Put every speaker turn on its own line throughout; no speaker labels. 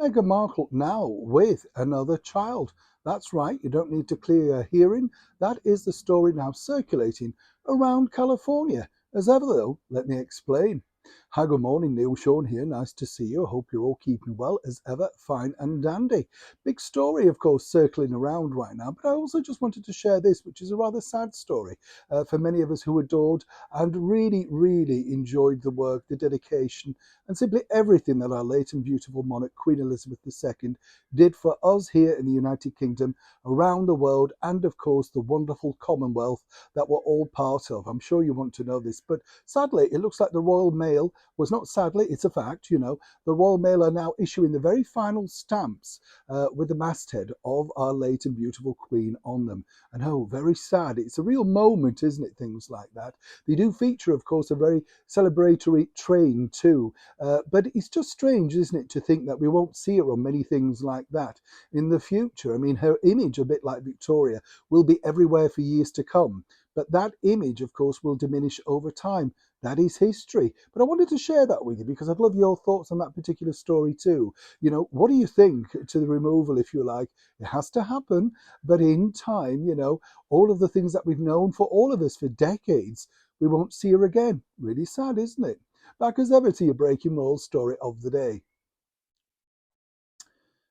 Meghan Markle now with another child. That's right, you don't need to clear your hearing. That is the story now circulating around California. As ever, though, let me explain. Hi, good morning, Neil Sean here. Nice to see you. I hope you're all keeping well, as ever, fine and dandy. Big story, of course, circling around right now, but I also just wanted to share this, which is a rather sad story for many of us who adored and really, really enjoyed the work, the dedication, and simply everything that our late and beautiful monarch, Queen Elizabeth II, did for us here in the United Kingdom, around the world, and of course the wonderful Commonwealth that we're all part of. I'm sure you want to know this, but sadly, it looks like the Royal Mail was not sadly, it's a fact, the Royal Mail are now issuing the very final stamps with the masthead of our late and beautiful Queen on them. And oh, very sad. It's a real moment, isn't it? Things like that. They do feature, of course, a very celebratory train too. But it's just strange, isn't it, to think that we won't see her on many things like that in the future. I mean, her image, a bit like Victoria, will be everywhere for years to come. But that image, of course, will diminish over time. That is history. But I wanted to share that with you because I'd love your thoughts on that particular story too. What do you think to the removal, if you like? It has to happen, but in time, all of the things that we've known for all of us for decades, we won't see her again. Really sad, isn't it? Back as ever to your breaking roll story of the day.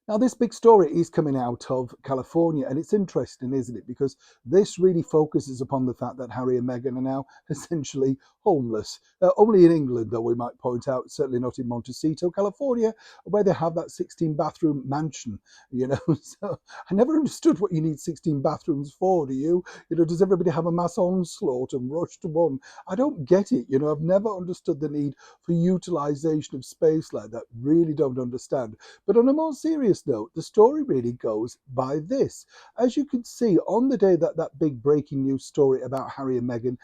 Now, this big story is coming out of California, and it's interesting, isn't it? Because this really focuses upon the fact that Harry and Meghan are now essentially homeless. Only in England, though, we might point out, certainly not in Montecito, California, where they have that 16-bathroom mansion. So I never understood what you need 16 bathrooms for, do you? Does everybody have a mass onslaught and rush to one? I don't get it. I've never understood the need for utilization of space like that. Really don't understand. But on a more serious note, the story really goes by this. As you can see, on the day that that big breaking news story about Harry and Meghan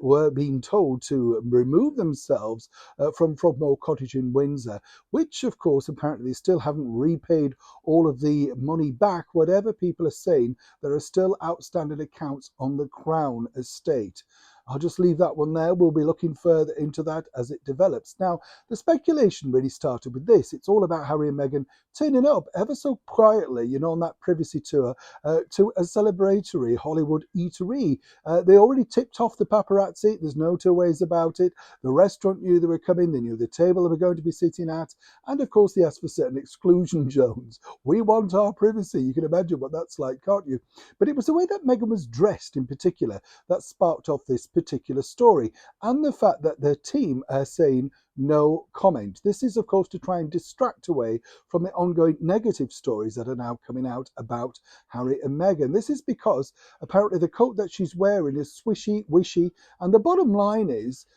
were being told to remove themselves from Frogmore Cottage in Windsor, which of course apparently they still haven't repaid all of the money back, whatever people are saying, there are still outstanding accounts on the Crown estate. I'll just leave that one there. We'll be looking further into that as it develops. Now, the speculation really started with this. It's all about Harry and Meghan turning up ever so quietly, on that privacy tour to a celebratory Hollywood eatery. They already tipped off the paparazzi. There's no two ways about it. The restaurant knew they were coming. They knew the table they were going to be sitting at. And of course, they asked for certain exclusion zones. We want our privacy. You can imagine what that's like, can't you? But it was the way that Meghan was dressed in particular that sparked off this particular story, and the fact that their team are saying no comment. This is, of course, to try and distract away from the ongoing negative stories that are now coming out about Harry and Meghan. This is because apparently the coat that she's wearing is swishy, wishy, and the bottom line is,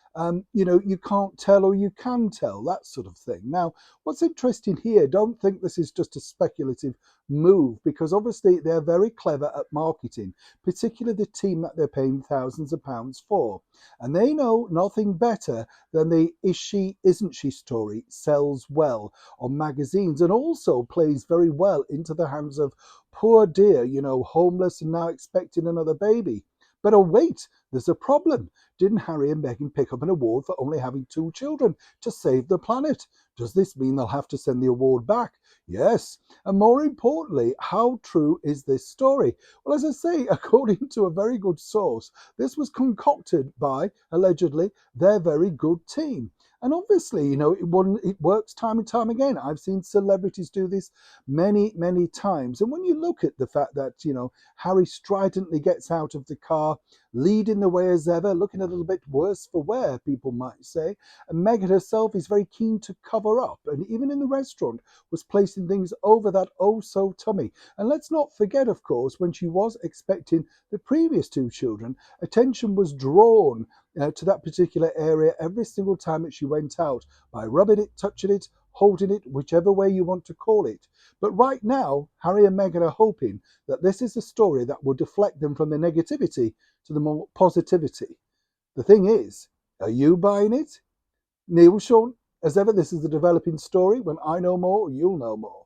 you can't tell or you can tell, that sort of thing. Now, what's interesting here, don't think this is just a speculative move, because obviously they're very clever at marketing, particularly the team that they're paying thousands of pounds for. And they know nothing better than the is she, isn't she story sells well on magazines and also plays very well into the hands of poor dear, homeless and now expecting another baby. But oh, wait, there's a problem. Didn't Harry and Meghan pick up an award for only having 2 children to save the planet? Does this mean they'll have to send the award back? Yes. And more importantly, how true is this story? Well, as I say, according to a very good source, this was concocted by, allegedly, their very good team. And obviously, it works time and time again. I've seen celebrities do this many, many times. And when you look at the fact that, Harry stridently gets out of the car, leading the way as ever, looking a little bit worse for wear, people might say. And Meghan herself is very keen to cover up, and even in the restaurant was placing things over that oh-so tummy. And let's not forget, of course, when she was expecting the previous 2 children, attention was drawn to that particular area every single time that she went out by rubbing it, touching it, holding it, whichever way you want to call it. But right now, Harry and Meghan are hoping that this is a story that will deflect them from the negativity to the more positivity. The thing is, are you buying it? Neil Sean, as ever, this is a developing story. When I know more, you'll know more.